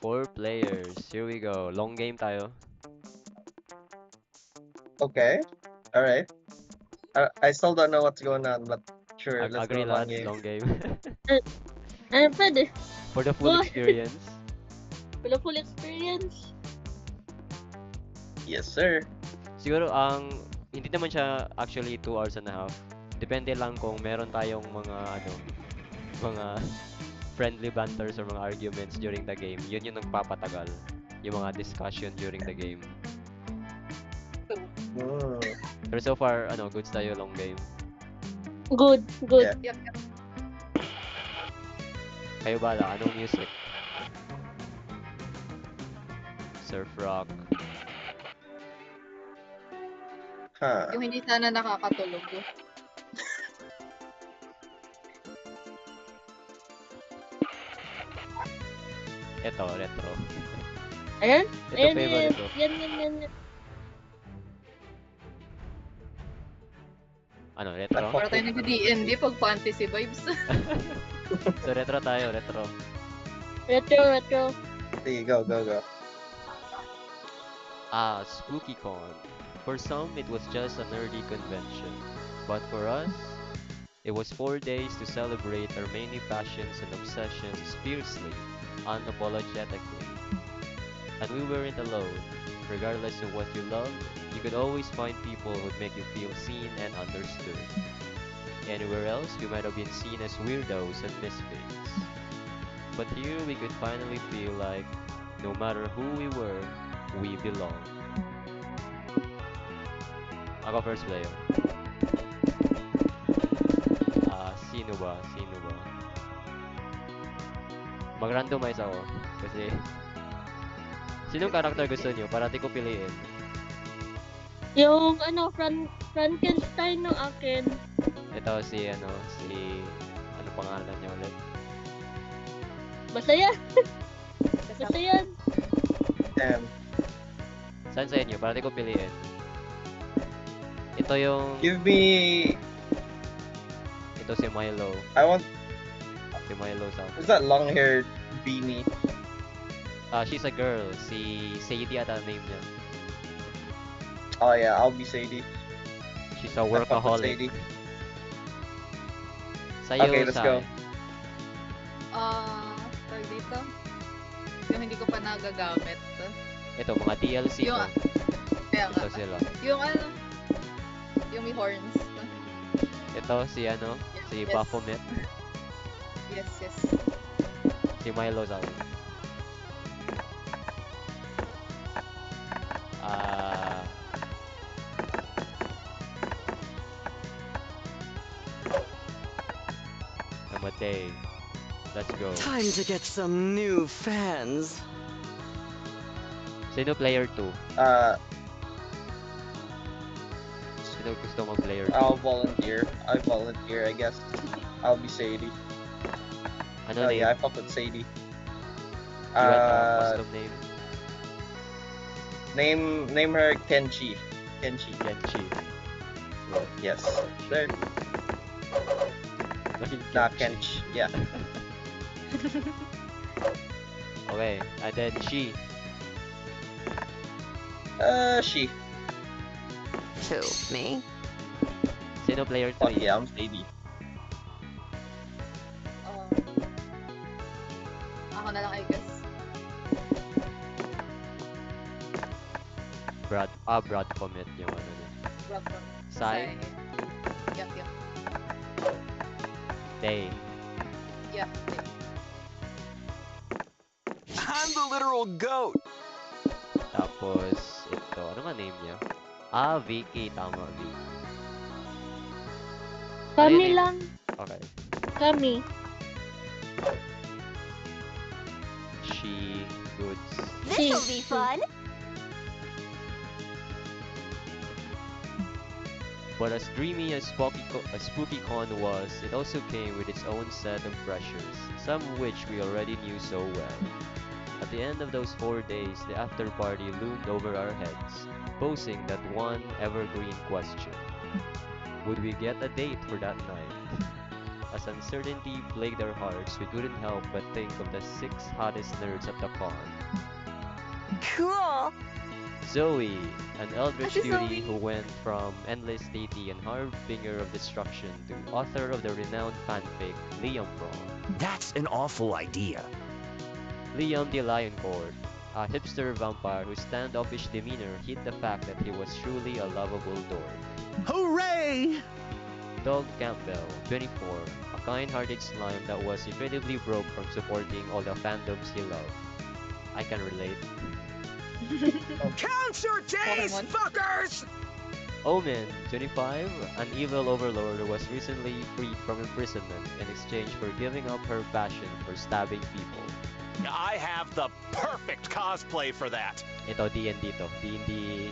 4 players. Here we go. Long game tayo. Okay. Alright. I still don't know what's going on, but sure, let's go Agree long lahat, game. long game. Pwede. For the full Go. experience. For the full experience. Yes, sir. Siguro hindi naman siya actually 2 hours and a half. Depende lang kung meron tayong mga friendly banters or mga arguments during the game. Yun yung nagpapatagal. Yung mga discussion during the game. Mm. Pero so far, goods tayo long game. Good. Yeah. Yep. Kayo bala, anong music? Surf rock. Huh. Yung hindi sana nakakatulog. Ito, retro. Ayan. Ito Ayan. favorite ko. Yan. Ano, retro? Para tayo nag-D&D pag fantasy vibes. So retro tayo, retro. Retro. Sige, go. SpookyCon. For some, it was just a nerdy convention. But for us, it was 4 days to celebrate our many passions and obsessions fiercely, unapologetically. And we weren't alone. Regardless of what you love, you could always find people who'd make you feel seen and understood. Anywhere else, we might have been seen as weirdos and misfits. But here we could finally feel like, no matter who we were, we belong. Ako first player. Sino ba? Mag-randomize ako. Kasi, sinong character gusto nyo? Para di ko piliin. Yung Frankenstein ng akin. Ito si ano pangalan niya ulit? Basta yan. Damn. Saan sa inyo? Para di ko piliin. Ito yung... Give me... Ito si Milo. I want... Si Milo sa... Is that long-haired beanie? She's a girl. Si Sadie ata name niya. Oh yeah, I'll be Sadie. She's a I fuck with workaholic. Sadie. Sa'yo, Okay, let's go. Tawag dito. Yung hindi ko pa nagagamit. Ito, mga DLC Yung, to. kaya nga. Ito sila. Yung yung may horns. Ito si si Yes. Baphomet. Yes. Si Milo sa akin. Namatay. Let's go. Time to get some new fans. Sino player 2? Sino gusto mo player 2? I'll volunteer. I volunteer, I guess. I'll be Sadie. Ano Oh name? yeah, I fuck with Sadie. You want a custom name? Name her Kenchi. Kenchi. Yes. There. Nah, Kench. Yeah. Okay, and then she. She. Who, me? Sino player 3? Oh yeah, I'm Sadie. Ako na lang, I guess. Brad Comet yung ano niya. Rock. Sai. Yup. Day. Yeah. I'm the literal goat. Tapos, ito. Ano nga name niya? Vicky. Tama, Vicky. Kami lang. Okay. Kami. She. Goods. This'll be fun. But as dreamy as SpookyCon was, it also came with its own set of pressures, some of which we already knew so well. At the end of those 4 days, the after party loomed over our heads, posing that one evergreen question. Would we get a date for that night? As uncertainty plagued our hearts, we couldn't help but think of the 6 hottest nerds at the con. Cool! Zoe, an eldritch Si cutie Zoe. who went from endless deity and harbinger of destruction to author of the renowned fanfic Liam Prom. That's an awful idea. Liam the Lion Court, a hipster vampire whose standoffish demeanor hid the fact that he was truly a lovable dork. Hooray! Doug Campbell, 24, a kind-hearted slime that was incredibly broke from supporting all the fandoms he loved. I can relate. Count your days, Pokemon. fuckers! Omen, 25, an evil overlord who was recently freed from imprisonment in exchange for giving up her passion for stabbing people. I have the perfect cosplay for that. Ito, D&D to. D&D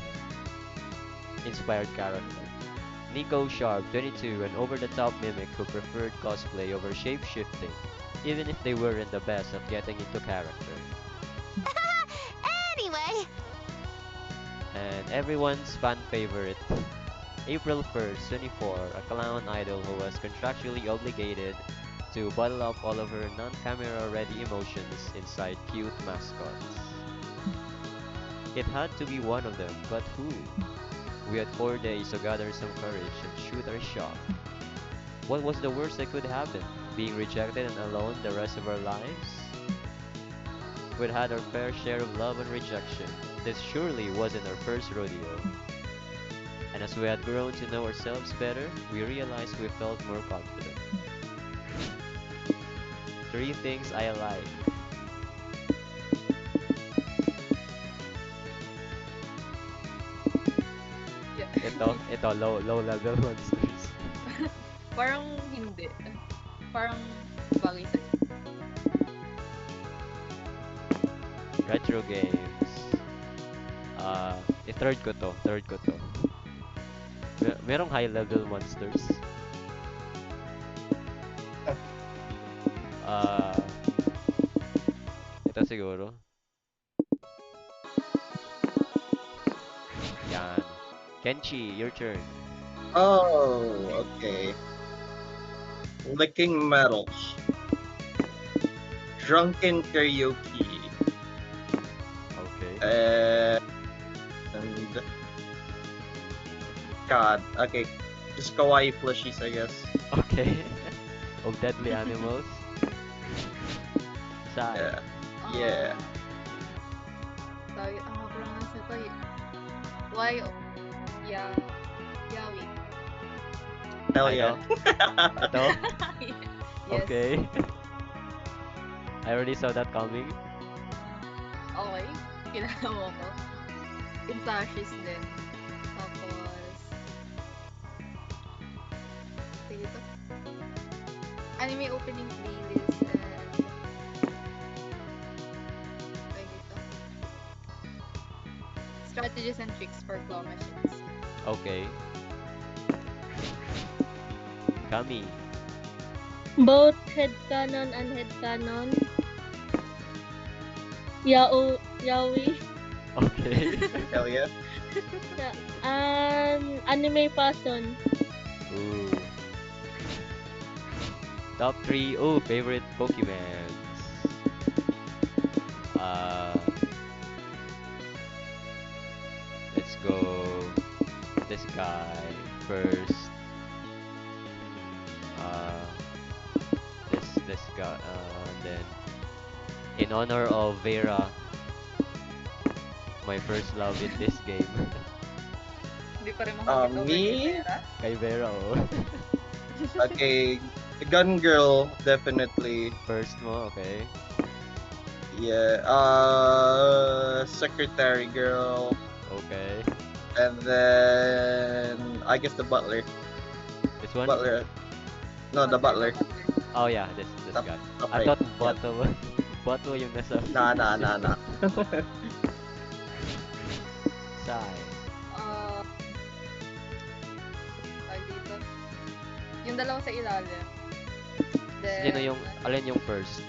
inspired character. Nico Sharp, 22, an over-the-top mimic who preferred cosplay over shape-shifting, even if they weren't the best at getting into character. Anyway, And everyone's fan favorite, April 1st, 24, a clown idol who was contractually obligated to bottle up all of her non-camera ready emotions inside cute mascots. It had to be one of them, but who? We had 4 days to gather some courage and shoot our shot. What was the worst that could happen? Being rejected and alone the rest of our lives? We'd had our fair share of love and rejection. This surely wasn't our first rodeo. And as we had grown to know ourselves better, we realized we felt more confident. 3 things I like. Yeah. Ito, low level monsters. Parang hindi. Parang bagay sa'yo. Retro games. Third ko to. Merong high level monsters. Ah, ito siguro. Yan. Kenchi, your turn. Oh, okay. Licking metals. Drunken karaoke. Okay. And God, okay. Just kawaii plushies, I guess. Okay. Of deadly animals. Sai. Yeah. Yeah. Tawag, pronounce ito eh. Why? Yeah. Yawi. Hell Ito. yeah. Ito. Yes. Okay. I already saw that coming. Okay. Kilala mo ko. Yung flashes din. Tapos... Sige to. Anime opening playlist and... Tawag dito. Strategies and tricks for claw machines. Okay. Kami. Both headcanon and headcanon. Yaoi. Okay. Hell yeah. And anime person. Ooh. Top 3. Ooh, favorite Pokemons. Let's go. This guy first. Uh, this guy. And then in honor of Vera, my first love in this game. Hindi pa rin makakita over Me? kay Vera. Kay Vera, oh. Okay. The gun girl, definitely. First mo, okay. Yeah. Secretary girl. Okay. And then I guess the butler. This one? Butler. No, the butler. Oh yeah, this Top- guy. top I right. thought bottle bottle yung nasa Nah. Sai. Tawag dito. Yung dalawa sa ilalim. Then, Sino yung alin yung first?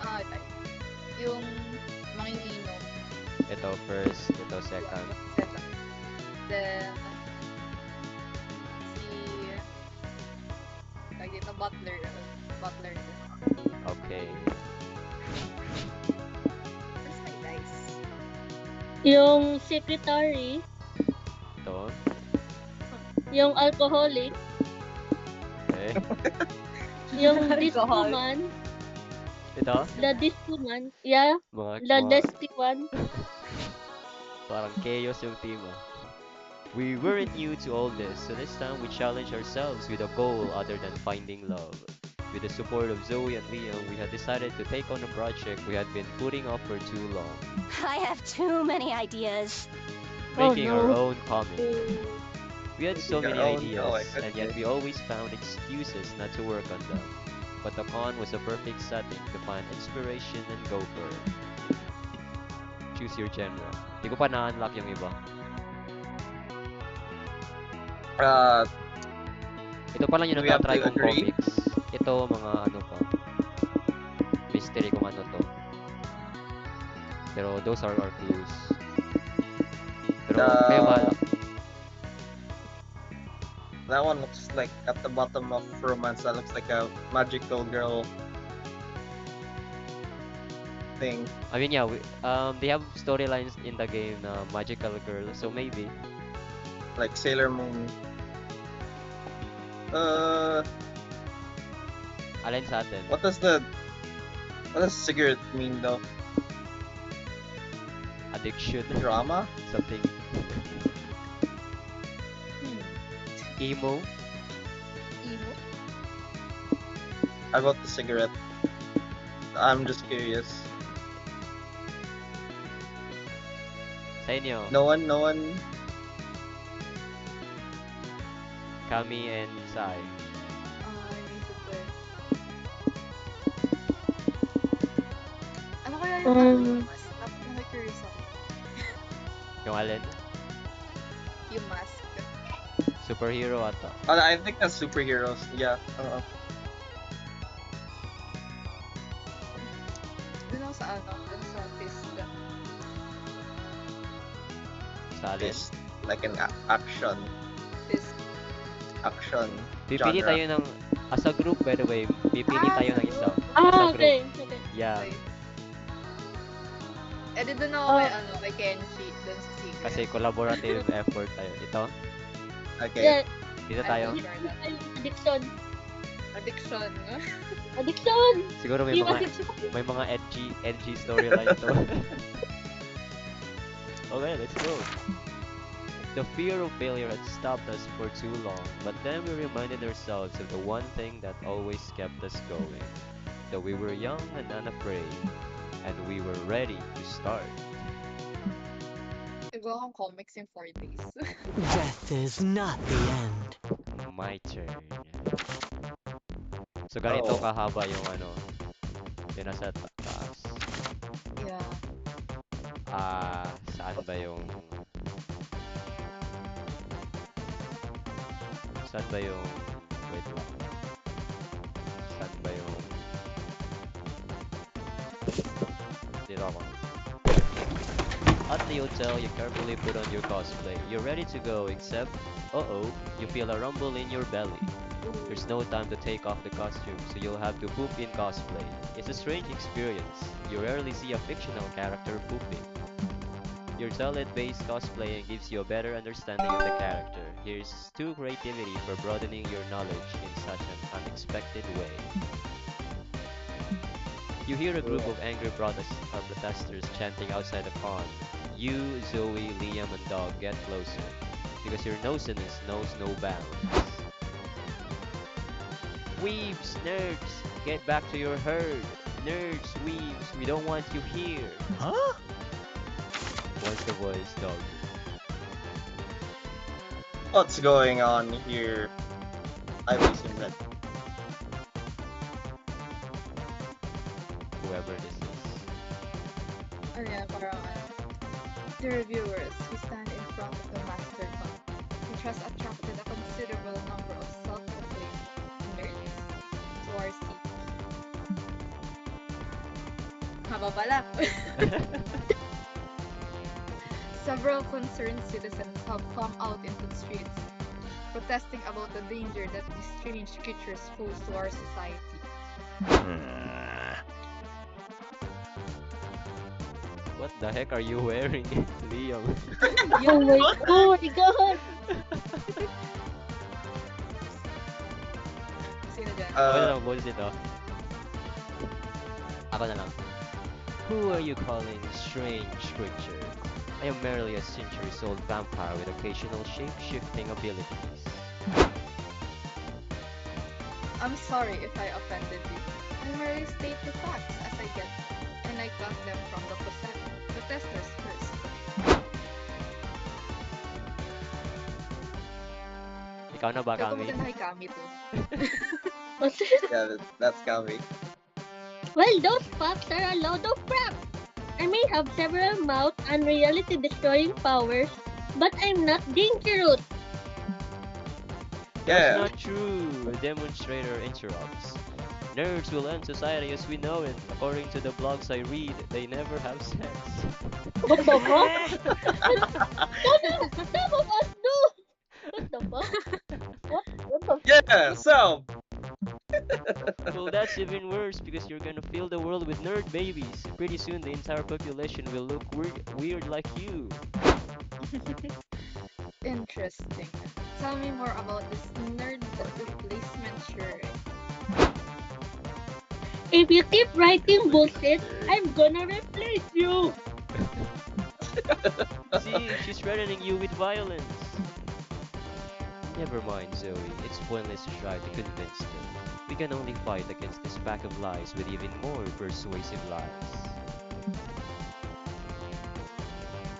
ito. Yung manginginom. Ito first, ito second. Second. Then, si... Tawag butler. Butler. Okay. Where's my dice? Yung secretary, Ito. yung alcoholic, Okay. yung disco Alcohol. man, Ito. the disco man, yeah, the Mga dusty one. parang chaos yung team ah. We weren't new to all this, so this time we challenged ourselves with a goal other than finding love. With the support of Zoe and Liam, we had decided to take on a project we had been putting off for too long, I have too many ideas. Oh making our no. own comic. We had so Your many own ideas, comic, and yet okay. we always found excuses not to work on them. But the con was a perfect setting to find inspiration and go for it. Choose your genre. Di ko pa na-unlock yung iba. Ito pa lang yung Do we have natatry to kong agree? comics. Ito mga ano pa. Mystery kung ano to. Pero those are our clues. Pero kayo bahala. That one looks like at the bottom of romance. That looks like a magical girl thing. I mean yeah, they have storylines in the game na magical girl. So maybe. Like Sailor Moon. Alin sa atin? What does cigarette mean though? Addiction. Drama? Something. Emo. Emo. How about the cigarette? I'm just curious. Sa inyo. No one. Kami and Sai. Naisip ko eh. Ano kaya yung mas na-curious ako? Yung alin? Yung mask. Superhero ata. I think that's superheroes. Yeah. Dun ako sa dun sa fist. Sa alin? It's like an action Fist. Pipili genre. tayo ng as a group by the way. Pipili tayo ng isa. As a Ah, group. okay. Yeah. Okay. Eh, di dun ako kay Kenshi, dun sa secret. Kasi collaborative effort tayo. Ito. Okay. Yeah, Dito tayo. I'm sure that. addiction. Addiction. Addiction! Siguro may Yung mga addiction. edgy storyline to. Okay, let's go. The fear of failure had stopped us for too long, but then we reminded ourselves of the one thing that always kept us going. That we were young and unafraid, and we were ready to start. Iba akong comics in 4 days. Death is not the end. My turn. So ganito Oh. kahaba yung ano, yung nasa taas. Yeah. Saan ba yung... Saan ba yung... Wait lang. Saan ba yung... Dito ako. At the hotel, you carefully put on your cosplay. You're ready to go, except... Uh-oh, you feel a rumble in your belly. There's no time to take off the costume, so you'll have to poop in cosplay. It's a strange experience. You rarely see a fictional character pooping. Your talent-based cosplaying gives you a better understanding of the character. Here's to creativity for broadening your knowledge in such an unexpected way. You hear a group of angry protesters chanting outside the pond. You, Zoe, Liam, and Dog get closer, because your nosiness knows no bounds. Weebs, nerds, get back to your herd. Nerds, weebs, we don't want you here. Huh? What's the voice, Dog? What's going on here? I've seen that. Whoever this is. Ano yan, parang Dear viewers, we stand in front of the Master Prom, which has attracted a considerable number of self-proclaimed nerds to our seat. Haba pala. Several concerned citizens have come out into the streets protesting about the danger that these strange creatures pose to our society. What the heck are you wearing, Liam? Oh my god! Sino dyan? Ako na lang, boss ito. Ako na lang. Who are you calling strange creature? I am merely a centuries-old vampire with occasional shape-shifting abilities. I'm sorry if I offended you. I merely state the facts as I get them, and I got them from the protesters first. Ikaw na ba, Ikaw Kami? pumunta na kay Kami to. Yeah, that's Kami. Well, those facts are a load of crap. I may have several mouth and reality-destroying powers, but I'm not dangerous. That's Yeah. not true. A demonstrator interrupts. Nerds will end society as we know it. According to the blogs I read, they never have sex. What the fuck? Some of us do. What the fuck? What the Yeah, so Well, that's even worse because you're gonna fill the world with nerd babies. Pretty soon, the entire population will look weird like you. Interesting. Tell me more about this nerd replacement shirt. If you keep writing bullshit, I'm gonna replace you. See, she's threatening you with violence. Never mind, Zoe. It's pointless to try to convince them. We can only fight against this pack of lies with even more persuasive lies.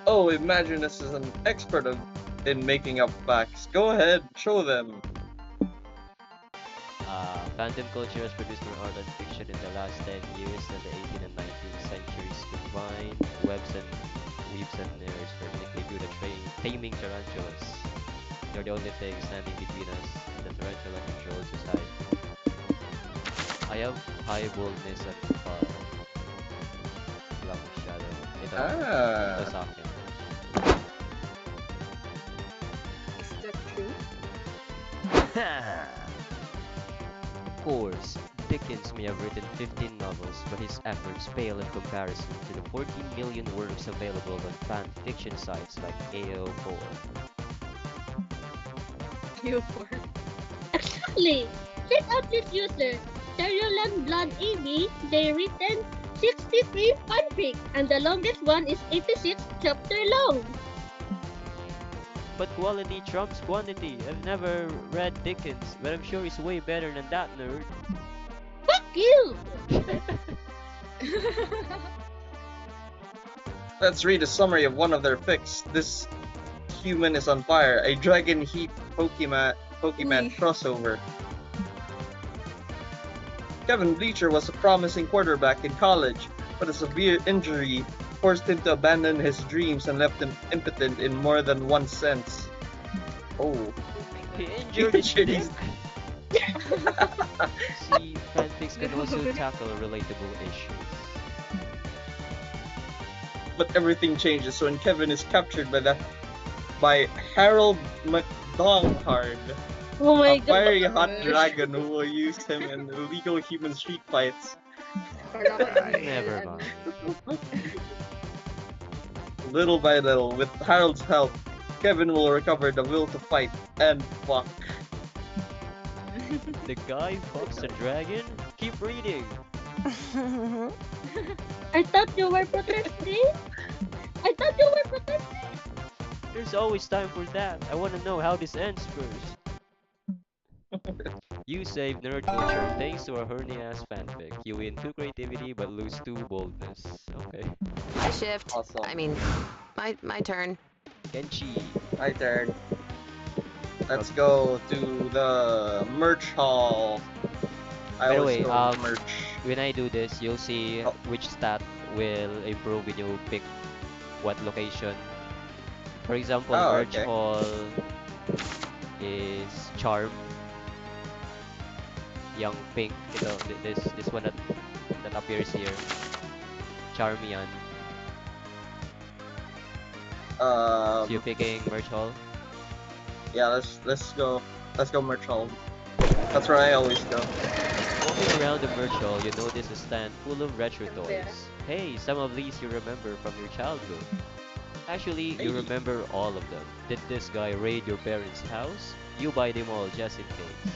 oh, Imaginus is an expert in making up facts. Go ahead, show them. Fandom culture has produced more art and fiction in the last 10 years than the 18th and 19th centuries combined. Webs and weaves and nerds vertically good at taming tarantulas. They're the only thing standing between us and the tarantula controlled society. I have high boldness and wala masyado. Ito sa akin. Is that true? Of course, Dickens may have written 15 novels, but his efforts pale in comparison to the 14 million works available on fan fiction sites like AO4. Q4. Exactly. Check out this user, Cerulean Blood AB. They written 63 fanfic, and the longest one is 86 chapter long. But quality trumps quantity. I've never read Dickens, but I'm sure he's way better than that nerd. Fuck you. Let's read a summary of one of their fics. This human is on fire. A dragon heat Pokemon crossover. Kevin Bleacher was a promising quarterback in college, but a severe injury forced him to abandon his dreams and left him impotent in more than one sense. Oh. He injured his dick. his- See, fanfics can also tackle relatable issues. But everything changes when Kevin is captured by Harold McDonghard, Oh my a god. fiery hot dragon who will use him in illegal human street fights. Never mind. Little by little, with Harold's help, Kevin will recover the will to fight and fuck. The guy fucks a dragon? Keep reading. I thought you were protesting. There's always time for that. I want to know how this ends first. You saved nerd culture thanks to a horny ass fanfic. You win 2 creativity but lose 2 boldness. Okay. I shift. Awesome. I mean, my turn. Genchi. My turn. Let's go to the merch hall. By the always way, go to merch. when I do this, you'll see Oh. which stat will improve when you pick what location. For example, Oh, merch okay. hall is charm. Yung pink, this one that appears here. Charm yan. So you're picking merch hall. Yeah, let's go. Let's go merch hall. That's where I always go. Walking around the merch hall, you notice a stand full of retro And Vera. toys. Hey, some of these you remember from your childhood. Actually, you Hey. remember all of them. Did this guy raid your parents' house? You buy them all just in case.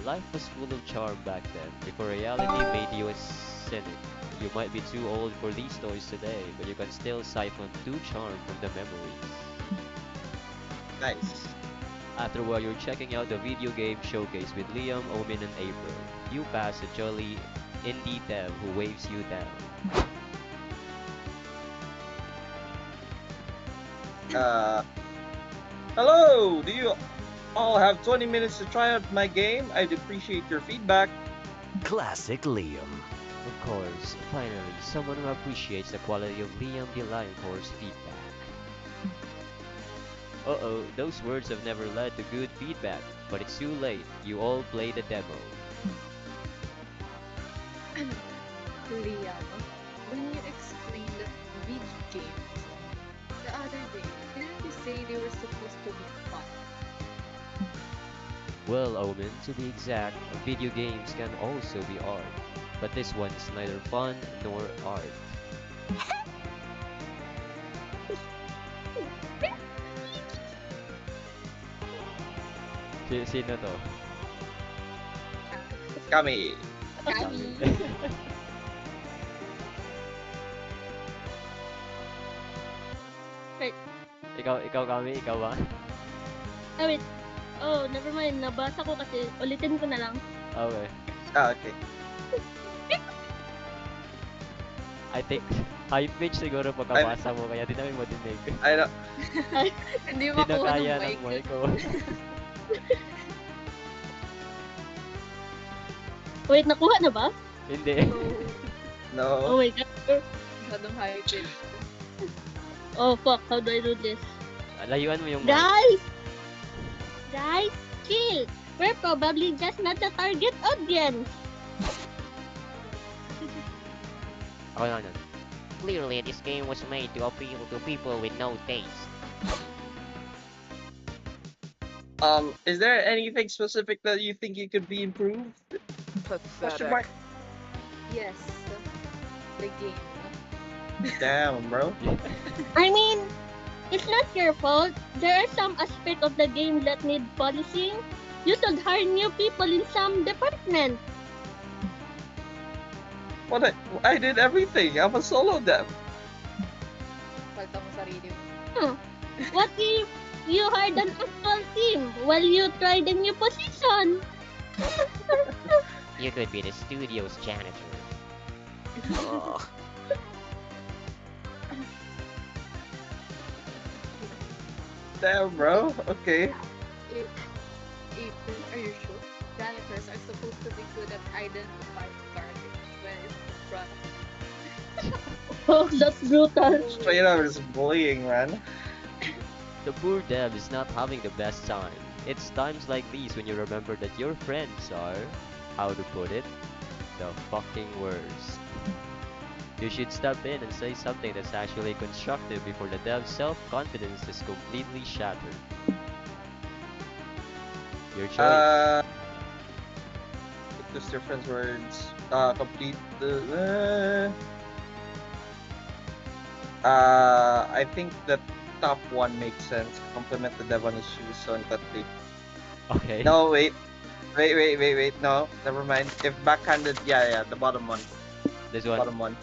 Life was full of charm back then, before reality made you a cynic. You might be too old for these toys today, but you can still siphon true charm from the memories. Nice. After a while, you're checking out the video game showcase with Liam, Omin, and April. You pass a jolly indie dev who waves you down. Uh, hello. Do you all have 20 minutes to try out my game? I'd appreciate your feedback. Classic Liam. Of course, finally, someone who appreciates the quality of Liam the Lioncore's feedback. Uh-oh, those words have never led to good feedback, but it's too late. You all played the demo. Liam, when you explained video games the other day, didn't you say they were supposed to be fun? Well, Omen, to be exact, video games can also be art. But this one's neither fun nor art. Sino to? Kami. Kami. Right. ikaw kami, ikaw ba? Ah, wait. Oh, never mind. Nabasa ko kasi. Ulitin ko na lang. Okay. Okay. I think high pitch siguro pagkabasa mo kaya di namin madinig. I don't. Hindi Di na makuha kaya ng ng mic mic. ko. Wait, nakuha na ba? Hindi. Oh No. my god. Masyadong high pitch. Oh fuck, how do I do this? Layuan mo yung mic. Guys, chill. We're probably just not the target audience. Ako na nun. Clearly, this game was made to appeal to people with no taste. Is there anything specific that you think you could be improved? Question mark. Yes, the game. Damn, bro. I mean, it's not your fault. There are some aspects of the game that need polishing. You should hire new people in some department. What? I did everything. I'm a solo dev. Falta mo sarili mo. What if you hired an actual team while you try the new position? You could be the studio's janitor. Damn, bro. Okay. If, are you sure? Janitors are supposed to be good at identifying garbage when it's in front of Oh, that's brutal. Straight up is bullying, man. The poor dev is not having the best time. It's times like these when you remember that your friends are, how to put it, the fucking worst. You should step in and say something that's actually constructive before the dev's self-confidence is completely shattered. Your choice. Just different words. Complete I think the top one makes sense. Compliment the dev on his shoes on cut three. Okay. No, wait. Wait. No, never mind. If backhanded, yeah, the bottom one. This one. Bottom one.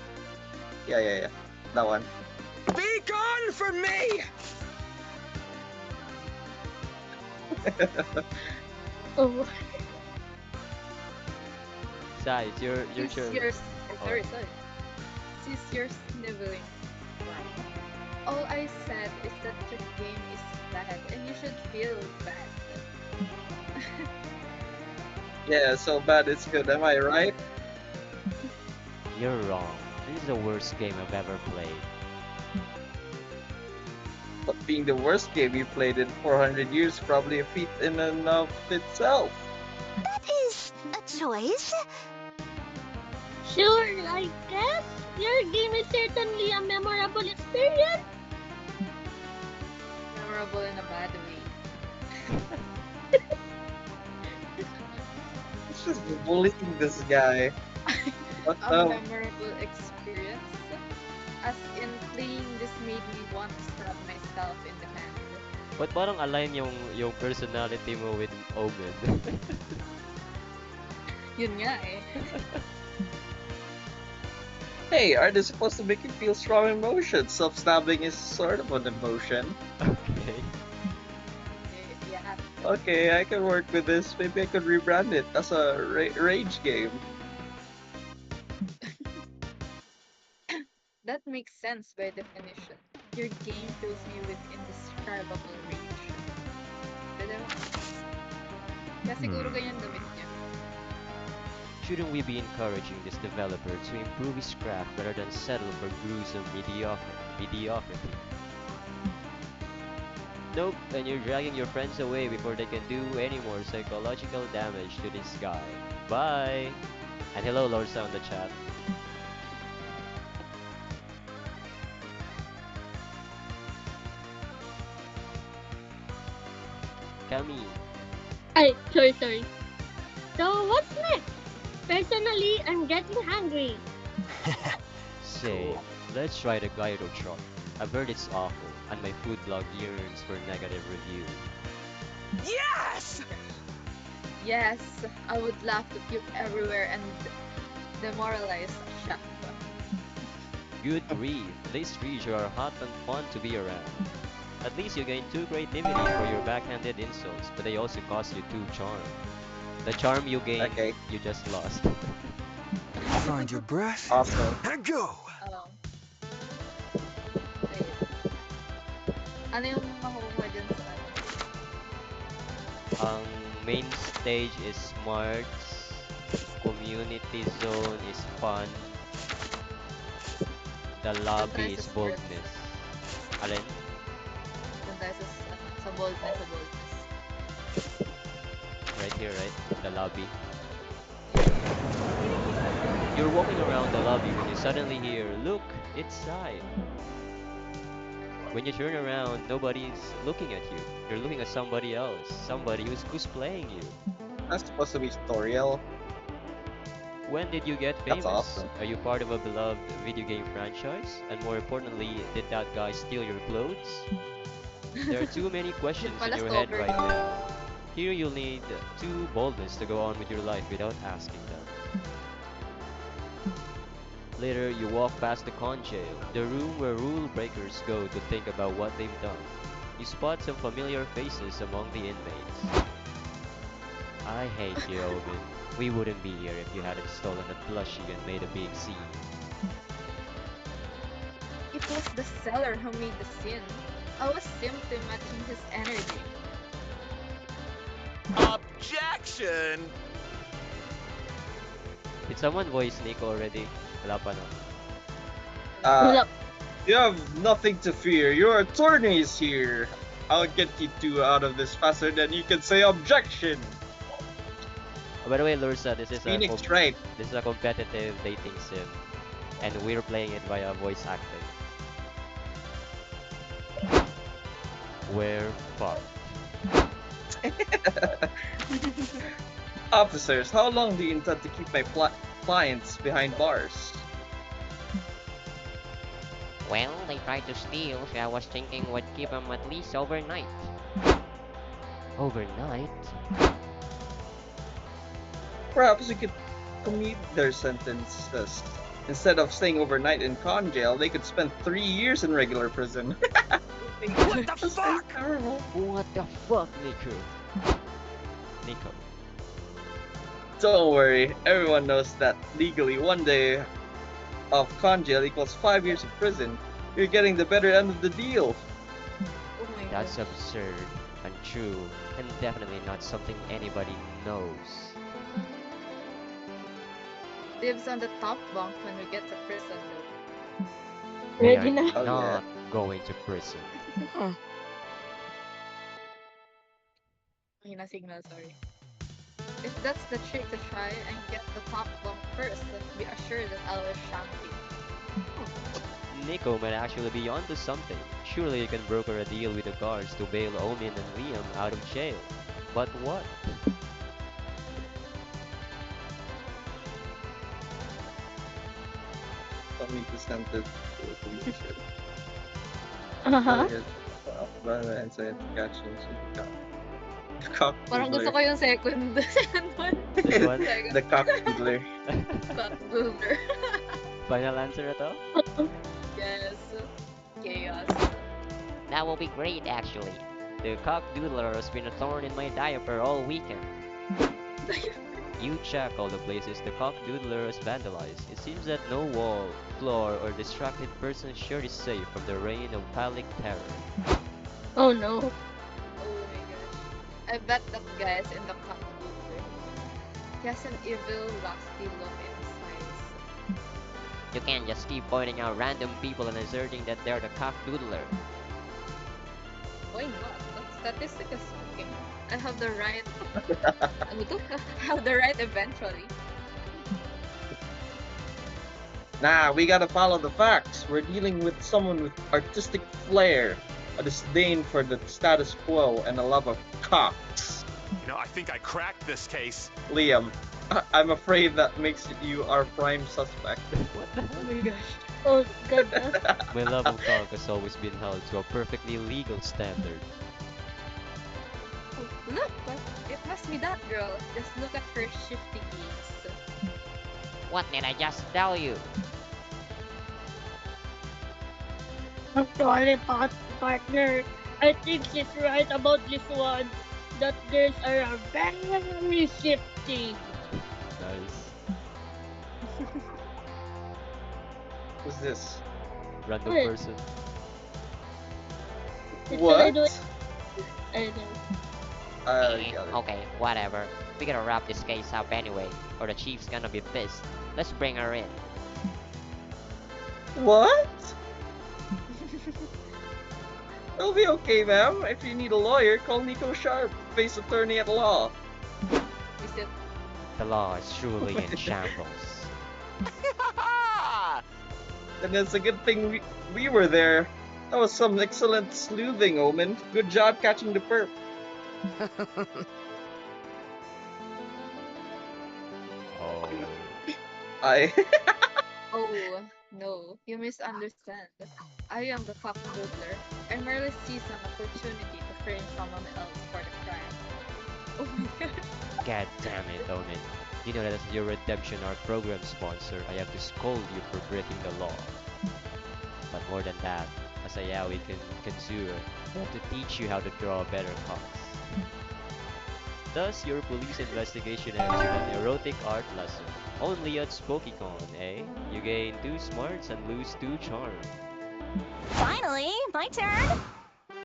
Yeah. That one. Be gone from me! Oh, Sai, it's your Cease turn. your Oh. sorry. Cease your sniveling. All I said is that your game is bad and you should feel bad. Yeah, so bad it's good. Am I right? You're wrong. This is the worst game I've ever played. But being the worst game you played in 400 years, probably a feat in and of itself. That is a choice. sure, I guess. Your game is certainly a memorable experience. Memorable in a bad way. It's just bullying this guy. What A the? memorable experience. As in, playing this made me want to stab myself in the hand. Ba't parang align yung personality mo with Omen? Yun nga eh. Hey, are they supposed to make you feel strong emotions? Self-stabbing is sort of an emotion. Okay. Yeah. Okay, I can work with this. Maybe I could rebrand it as a rage game. That makes sense by definition. Your game fills me with indescribable rage. Pwede ba? Kaya siguro ganyan damit niya. Shouldn't we be encouraging this developer to improve his craft rather than settle for gruesome mediocrity? Nope, and you're dragging your friends away before they can do any more psychological damage to this guy. Bye! And hello, Lorsa on the chat. Kami. Ay, sorry. So, what's next? Personally, I'm getting hungry. Same. Let's try the gyro truck. I've heard it's awful, and my food blog yearns for negative review. Yes! Yes, I would love to puke everywhere and demoralize Chef. Good grief, these creatures are hot and fun to be around. At least you gain 2 creativity for your backhanded insults, but they also cost you 2 charm. The charm you gain, Okay, you just lost. Find your breath awesome. and go. Wait. Ano yung makukuha dyan sa ano? Ang main stage is smarts, community zone is fun, the Doon tayo lobby sa is sports. boldness. Alin? Doon tayo sa boldness, Right here, right? The lobby. You're walking around the lobby when you suddenly hear, "Look, it's Sai." When you turn around, nobody's looking at you. You're looking at somebody else, somebody who's playing you. That's supposed to be tutorial. When did you get That's famous? awesome. Are you part of a beloved video game franchise? And more importantly, did that guy steal your clothes? There are too many Yun questions in pala your head stalker right yun. now. Here you'll need 2 boldness to go on with your life without asking them. Later, you walk past the con jail, the room where rule breakers go to think about what they've done. You spot some familiar faces among the inmates. I hate you, Omen. We wouldn't be here if you hadn't stolen a plushie and made a big scene. It was the seller who made the scene. I was simply matching his energy. Objection! Did someone voice Nico already? Wala pa no? Wala. You have nothing to fear. Your attorney is here. I'll get you two out of this faster than you can say objection. Oh, by the way, Lursa, Phoenix, right? this is a competitive dating sim, and we're playing it via voice acting. We're fucked. Officers, how long do you intend to keep my clients behind bars? Well, they tried to steal, so I was thinking we'd keep them at least overnight. Overnight? Perhaps we could commute their sentences. Instead of staying overnight in con jail, they could spend 3 years in regular prison. What the fuck? Terrible. What the fuck, Nico? Nico. Don't worry, everyone knows that legally 1 day of con jail equals 5 years of prison. You're getting the better end of the deal. Oh my That's gosh. absurd, untrue, and definitely not something anybody knows. Lives on the top bunk when we get to prison though. They Ready are na. Oh, not going to prison. Ayun na signal, sorry. If that's the trick to try and get the top bunk first, be assured that I will shank you. Nico might actually be onto something. Surely you can broker a deal with the guards to bail Omin and Liam out of jail. But what? Let me present it to the solution. Uh-huh. Rather answer questions. The cock Parang gusto doodler. ko yung second, second one. Which one? Second The cock doodler. cock-doodler. Final answer na to? Yes. Chaos. That will be great, actually. The cock-doodler has been a thorn in my diaper all weekend. You check all the places the cock-doodler has vandalized. It seems that no wall, floor, or distracted person's shirt is safe from the reign of phallic terror. Oh no. Oh my gosh. I bet that guy is in the cock-doodler. He has an evil, lusty look in his eyes. You can't just keep pointing out random people and asserting that they're the cock-doodler. Why not? Statistically speaking, I have the right. Ano to? Have the right eventually. Nah, we gotta follow the facts. We're dealing with someone with artistic flair, a disdain for the status quo, and a love of cocks. You know, I think I cracked this case. Liam, I'm afraid that makes you our prime suspect. What the Oh my gosh. Oh goodness. My love of cock has always been held to a perfectly legal standard. Oh, look, but it must be that girl. Just look at her shifty gaze. What did I just tell you? I'm sorry, partner. I think she's right about this one. That girls are very shifty. Nice. Who's this? Random Wait. person. Should I What? do it? I don't know. Got it. Okay, whatever. We gotta wrap this case up anyway, or the chief's gonna be pissed. Let's bring her in. What? It'll be okay, ma'am. If you need a lawyer, call Nico Sharp, face attorney at law. Is it? The law is truly in shambles. Then it's a good thing we were there. That was some excellent sleuthing, Omen. Good job catching the perp. Oh. I Oh, no. You misunderstand. I am the cock-doodler. I merely seized an opportunity to frame someone else for the crime. Oh my gosh. God damn it, Omen. You know that as your Redemption Art program sponsor, I have to scold you for breaking the law. But more than that, as a yaoi connoisseur, I have to teach you how to draw better cocks. Thus, your police investigation ends with an erotic art lesson. Only at SpokyCon, eh? You gain 2 smarts and lose 2 charm. Finally, my turn.